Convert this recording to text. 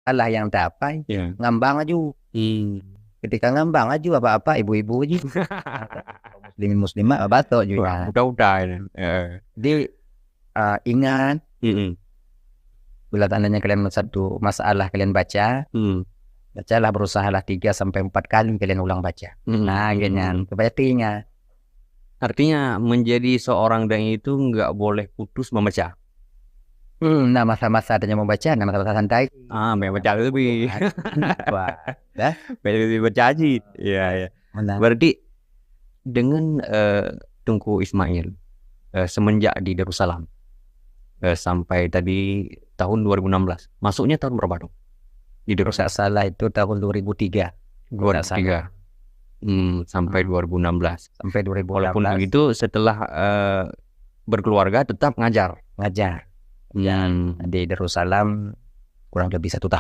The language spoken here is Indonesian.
Allah yang tapai, Ya. ngambang aja. Ketika ngambang aja apa-apa ibu-ibu aja. Muslimin muslimat batok juga. Udah ini. Jadi ingat bila tandanya kalian satu masalah kalian baca, bacalah berusahalah 3-4 kali kalian ulang baca. Nah, ganyan. Supaya ingat. Artinya menjadi seorang dai itu nggak boleh putus membaca. Nah, masa-masa adanya membaca, nah masa-masa santai. Membaca lebih. Wah, dah. Lebih bercaji. Iya. Berarti dengan Tengku Ismail semenjak di Darussalam sampai tadi tahun 2016, masuknya tahun berapa dong? Di Darussalam salah itu tahun 2003. 2003. Sampai 2016. Sampai 2016. Walaupun begitu setelah berkeluarga tetap ngajar. Di Darussalam kurang lebih 1 tahun.